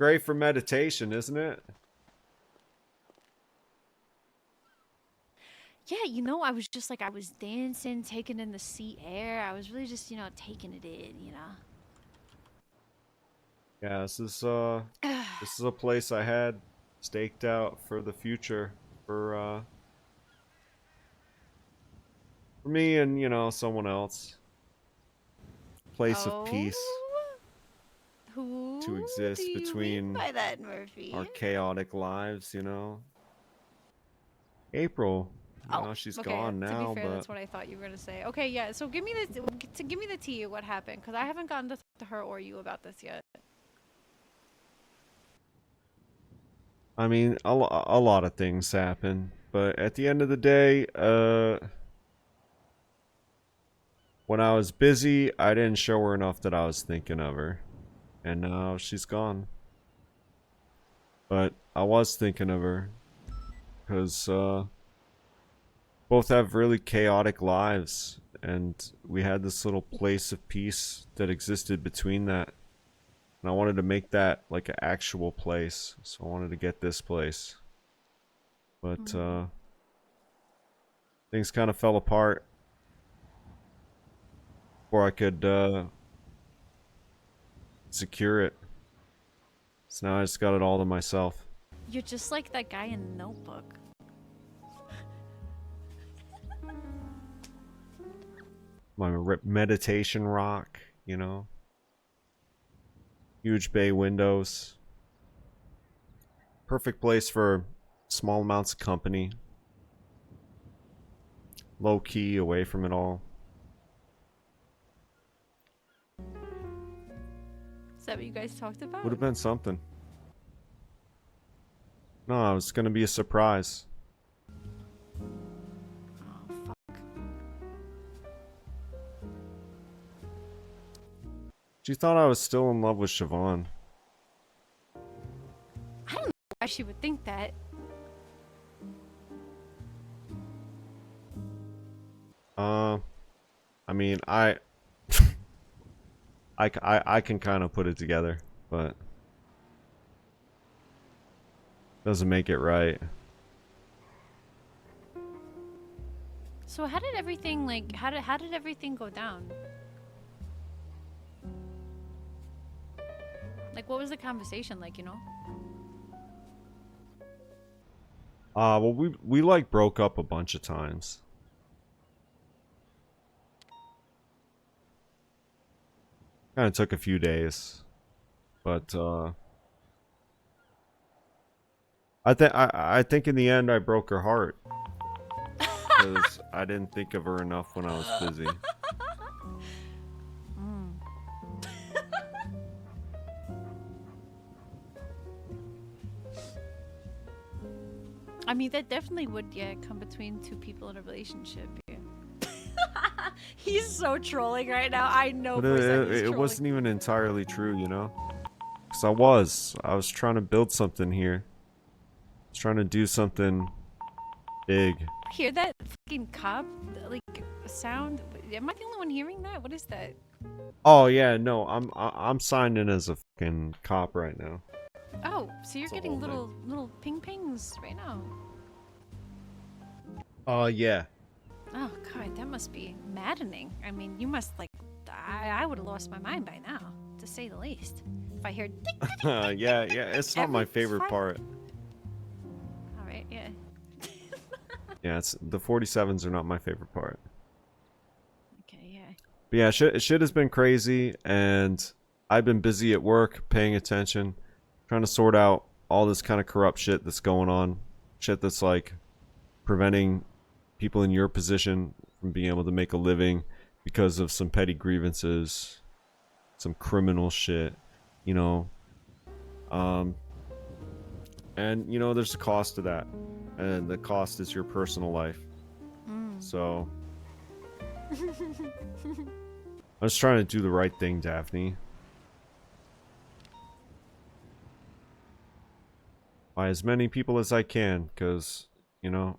great for meditation, isn't it? Yeah, you know, I was just like, I was dancing, taking in the sea air. I was really just, you know, taking it in, you know. Yeah, this is a place I had staked out for the future for me and, you know, someone else. Place of Oh, peace to who do exist you mean between by that, Murphy? our chaotic lives, you know. April, you Oh, know, she's okay. gone To be now, fair, but that's what I thought you were gonna say. Okay, yeah. So give me the tea. What happened? Because I haven't gotten to talk to her or you about this yet. I mean, a lot of things happen, but at the end of the day, when I was busy, I didn't show her enough that I was thinking of her, and now she's gone. But I was thinking of her, because, both have really chaotic lives, and we had this little place of peace that existed between that. And I wanted to make that like an actual place, so I wanted to get this place. But, things kind of fell apart before I could, secure it. So now I just got it all to myself. You're just like that guy in the Notebook. My meditation rock, you know? Huge bay windows. Perfect place for small amounts of company. Low key, away from it all. Is that what you guys talked about? Would have been something. No, it was gonna be a surprise. Oh, fuck. She thought I was still in love with Siobhan. I don't know why she would think that. I mean, I can kind of put it together, but doesn't make it right. So how did everything how did everything go down? Like, what was the conversation like, you know? Well, we like broke up a bunch of times. Kind of took a few days, but I think in the end I broke her heart because I didn't think of her enough when I was busy. I mean, that definitely would, yeah, come between two people in a relationship. Yeah. He's so trolling right now. I know. But it wasn't even entirely true, you know? Because I was trying to build something here. I was trying to do something big. Hear that fucking cop like sound? Am I the only one hearing that? What is that? Oh yeah, no, I'm signed in as a fucking cop right now. Oh, so you're It's a getting whole little ping pings right now. Yeah. Oh god, that must be maddening. I mean, you must like I would have lost my mind by now, to say the least. If I hear Yeah, it's not my favorite part. All right, yeah. Yeah, it's the 47s are not my favorite part. Okay, yeah. But yeah, shit has been crazy, and I've been busy at work, paying attention, trying to sort out all this kind of corrupt shit that's going on. Shit that's like preventing people in your position from being able to make a living because of some petty grievances, some criminal shit, you know. And you know, there's a cost to that, and the cost is your personal life. So I'm just trying to do the right thing, Daphne. By as many people as I can, because, you know,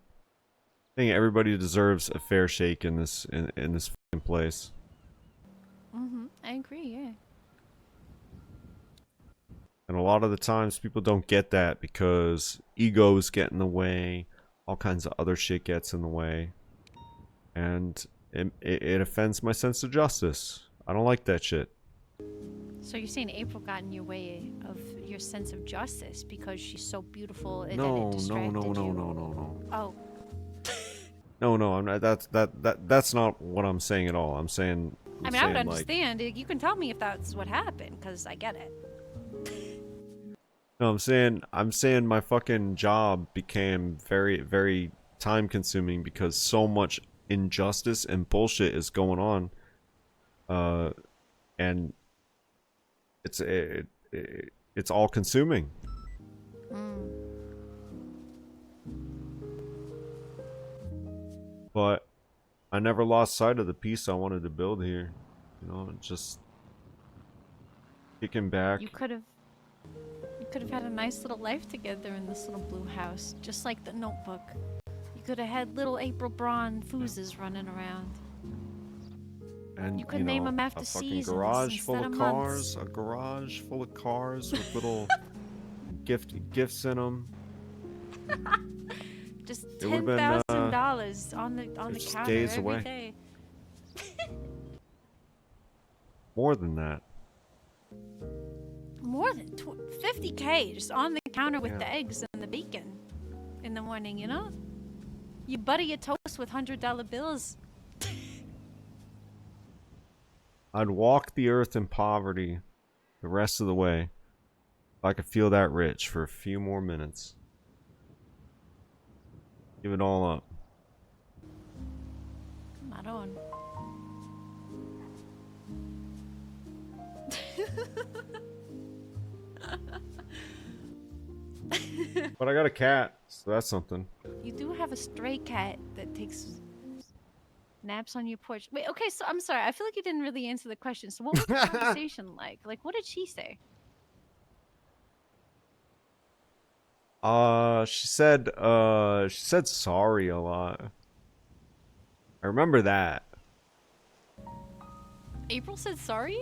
I think everybody deserves a fair shake in this in this fucking place. I agree, yeah. And a lot of the times people don't get that because egos get in the way, all kinds of other shit gets in the way. And it offends my sense of justice. I don't like that shit. So you're saying April got in your way of your sense of justice because she's so beautiful and No, then it no, distracted no, no, you? no, no, no. Oh. No, I'm not. That's not what I'm saying at all. I'm saying. I mean, I would understand. You can tell me if that's what happened, because I get it. No, I'm saying my fucking job became very, very time consuming because so much injustice and bullshit is going on. And it's all consuming. But I never lost sight of the peace I wanted to build here. You know, just kicking back. You could have had a nice little life together in this little blue house, just like the Notebook. You could have had little April Braun foozes running around. And you could name them after a fucking seasons garage full instead of of cars, months. a garage full of cars with little gifts in them. Just It would've been, $10,000 on the just counter days every away. day. More than that. More than 50K just on the counter with Yeah. the eggs and the bacon in the morning, you know? You butter your toast with $100 bills. I'd walk the earth in poverty the rest of the way if I could feel that rich for a few more minutes. Give it all up. Not on. But I got a cat, so that's something. You do have a stray cat that takes naps on your porch. Wait, okay, so I'm sorry. I feel like you didn't really answer the question. So what was the conversation like? Like, what did she say? She said sorry a lot. I remember that. April said sorry?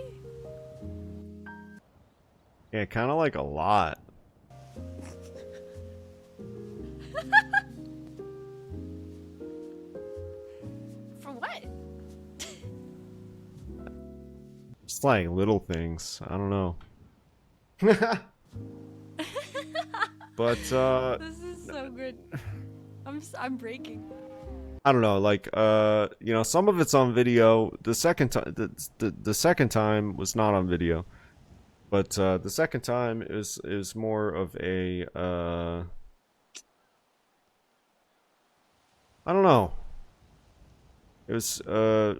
Yeah, kind of like a lot. For what? Just like little things. I don't know. But This is so good. I'm breaking. I don't know, like some of it's on video. The second time the second time was not on video. But the second time is more of a I don't know. It was a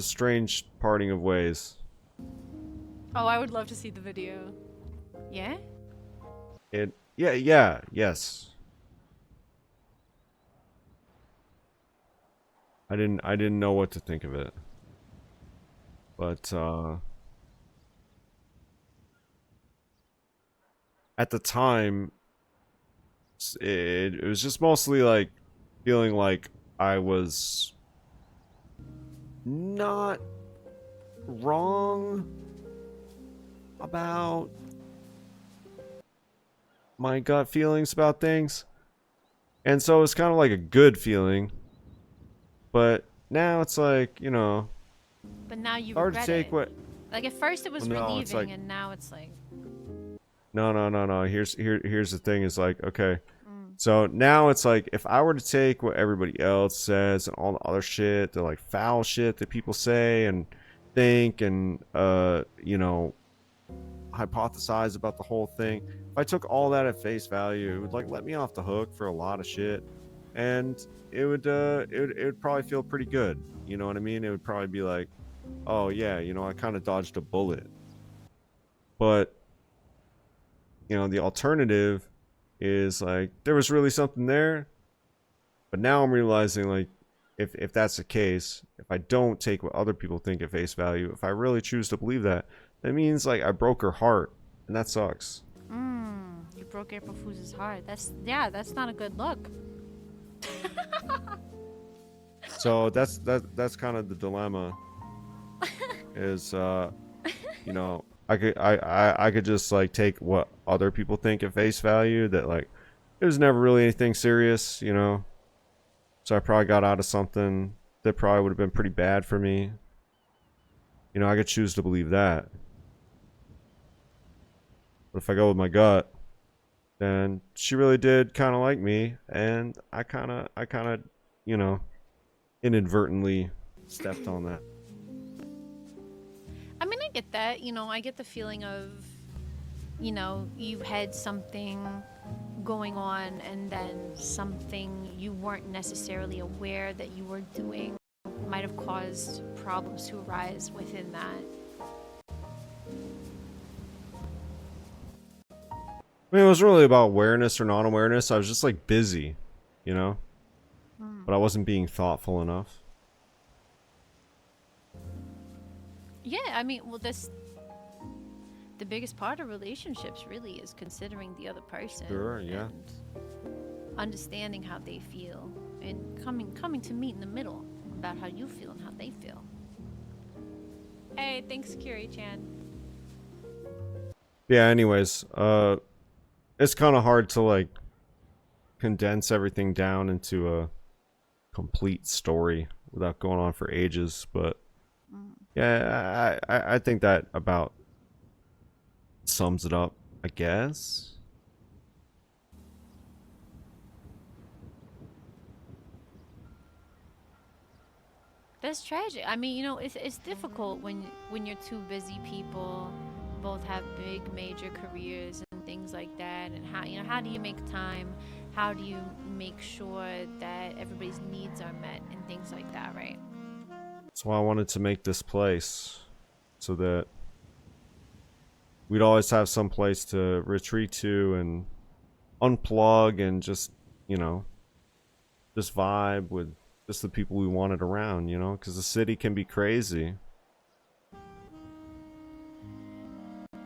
strange parting of ways. Oh, I would love to see the video. Yeah? Yes. I didn't know what to think of it. But at the time it was just mostly like feeling like I was not wrong about my gut feelings about things. And so it's kind of like a good feeling. But now it's like, But now you hard to regret take it. what. Like at first it was No, relieving, it's like- and now it's like. No. Here's the thing is like, okay. So now it's like, if I were to take what everybody else says and all the other shit, the like foul shit that people say and think and hypothesize about the whole thing. If I took all that at face value, it would like let me off the hook for a lot of shit, and it would probably feel pretty good. You know what I mean? It would probably be like, oh yeah, I kind of dodged a bullet. But the alternative is like there was really something there, but now I'm realizing like if that's the case, if I don't take what other people think at face value, if I really choose to believe that means like I broke her heart, and that sucks. You broke April Fool's heart. That's not a good look. So that's kind of the dilemma. Is I I could just like take what other people think at face value, that like it was never really anything serious, you know. So I probably got out of something that probably would have been pretty bad for me. You know, I could choose to believe that. But if I go with my gut, then she really did kind of like me, and I kind of, you know, inadvertently stepped on that. I mean, I get that. You know, I get the feeling of, you know, you had something going on and then something you weren't necessarily aware that you were doing might have caused problems to arise within that. I mean, it was really about awareness or non-awareness. I was just like busy, you know, but I wasn't being thoughtful enough. Yeah, I mean, well, the biggest part of relationships really is considering the other person. Sure, yeah. And understanding how they feel and coming to meet in the middle about how you feel and how they feel. Hey, thanks, Curie-chan. Yeah, anyways, it's kind of hard to like condense everything down into a complete story without going on for ages, but yeah, I think that about sums it up, I guess. That's tragic. I mean, you know, it's difficult when you're two busy people, both have big major careers and things like that. And how do you make time? How do you make sure that everybody's needs are met and things like that, right? That's why I wanted to make this place, so that we'd always have some place to retreat to and unplug and just, you know, just vibe with just the people we wanted around, you know, because the city can be crazy.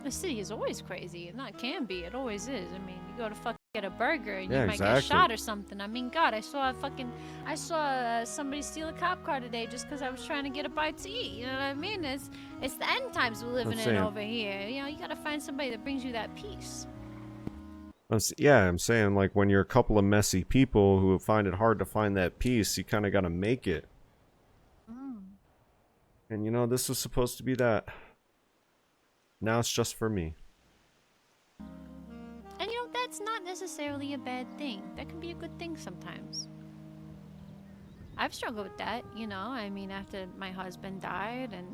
The city is always crazy. It can be. It always is. I mean, you go to fucking get a burger and Yeah, you might exactly. get shot or something. I mean, God, I saw somebody steal a cop car today just because I was trying to get a bite to eat. You know what I mean? It's the end times we're living in over here. You know, you gotta find somebody that brings you that peace. Yeah, I'm saying, like, when you're a couple of messy people who find it hard to find that peace, you kind of gotta make it. And you know, this was supposed to be that. Now it's just for me. And you know, that's not necessarily a bad thing. That can be a good thing sometimes. I've struggled with that, you know. I mean, after my husband died and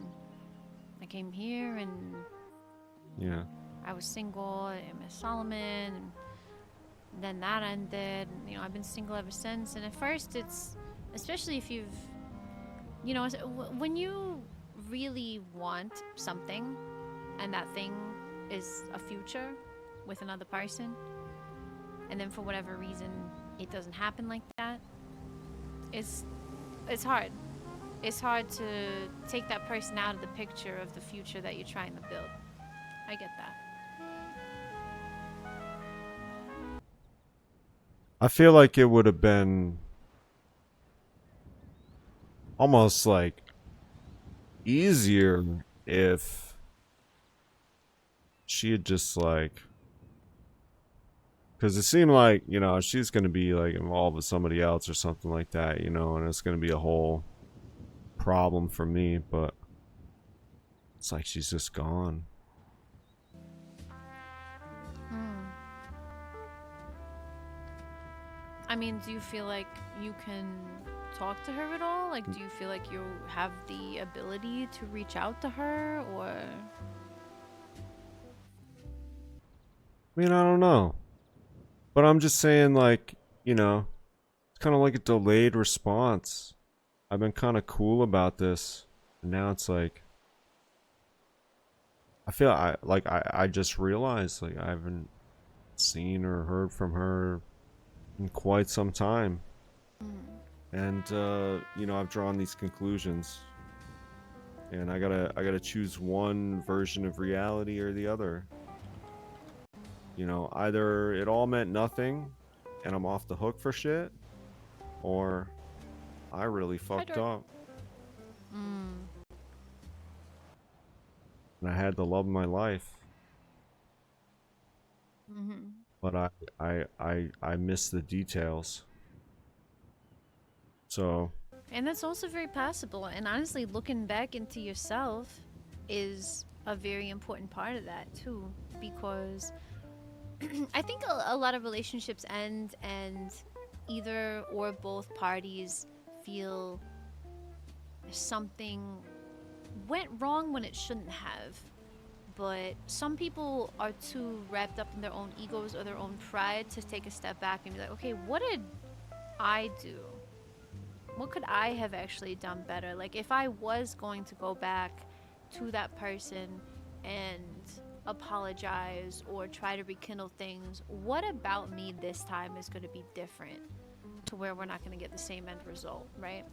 I came here and Yeah. I was single and met Solomon, and then that ended. And, you know, I've been single ever since. And at first, it's, especially if you've, you know, when you really want something and that thing is a future with another person, and then for whatever reason it doesn't happen like that, it's hard. It's hard to take that person out of the picture of the future that you're trying to build. I get that. I feel like it would have been almost like easier if she had just like, because it seemed like, you know, she's going to be like involved with somebody else or something like that, you know, and it's going to be a whole problem for me, but it's like she's just gone. I mean, do you feel like you can talk to her at all? Like, do you feel like you have the ability to reach out to her, or? I mean, I don't know. But I'm just saying, like, you know, it's kind of like a delayed response. I've been kind of cool about this, and now it's like, I feel I just realized, like, I haven't seen or heard from her in quite some time. And you know, I've drawn these conclusions, and I gotta choose one version of reality or the other. You know, either it all meant nothing and I'm off the hook for shit, or I really fucked up. and I had the love of my life, but I miss the details. So And that's also very possible. And honestly, looking back into yourself is a very important part of that too, because I think a lot of relationships end, and either or both parties feel something went wrong when it shouldn't have. But some people are too wrapped up in their own egos or their own pride to take a step back and be like, okay, what did I do? What could I have actually done better? Like, if I was going to go back to that person and apologize or try to rekindle things, what about me this time is going to be different to where we're not going to get the same end result, right?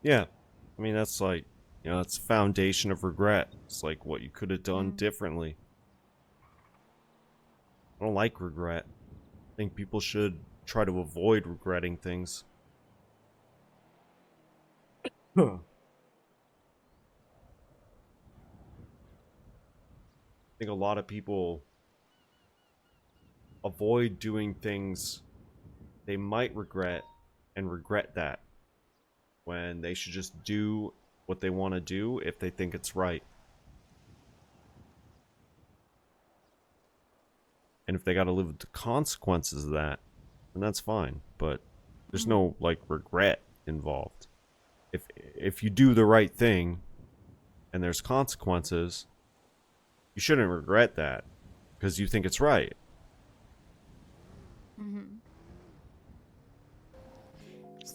yeah, I mean that's like, you know, that's the foundation of regret. It's like what you could have done differently. I don't like regret. I think people should try to avoid regretting things. I think a lot of people avoid doing things they might regret and regret that, when they should just do what they want to do if they think it's right. And if they got to live with the consequences of that, then that's fine. But there's no like regret involved. If you do the right thing and there's consequences, you shouldn't regret that because you think it's right.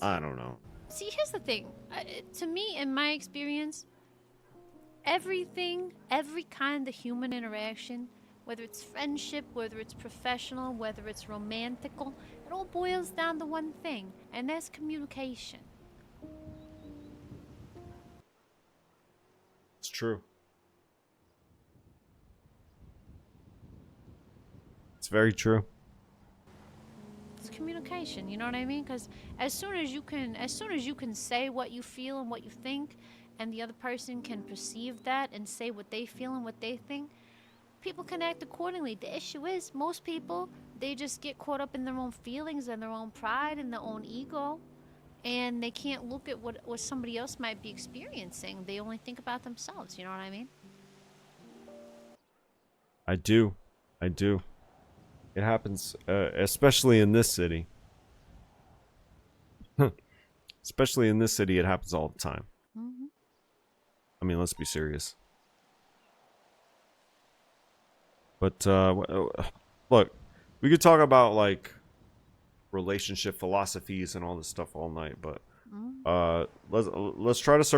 I don't know. See, here's the thing. To me, in my experience, everything, every kind of human interaction, whether it's friendship, whether it's professional, whether it's romantical, it all boils down to one thing, and that's communication. It's true. It's very true. It's communication, you know what I mean? Because as soon as you can say what you feel and what you think, and the other person can perceive that and say what they feel and what they think, people can act accordingly. The issue is, most people, they just get caught up in their own feelings and their own pride and their own ego, and they can't look at what somebody else might be experiencing. They only think about themselves, you know what I mean? I do. I do. It happens, especially in this city. Especially in this city, it happens all the time. I mean, let's be serious. But look, we could talk about like relationship philosophies and all this stuff all night, but let's try to circle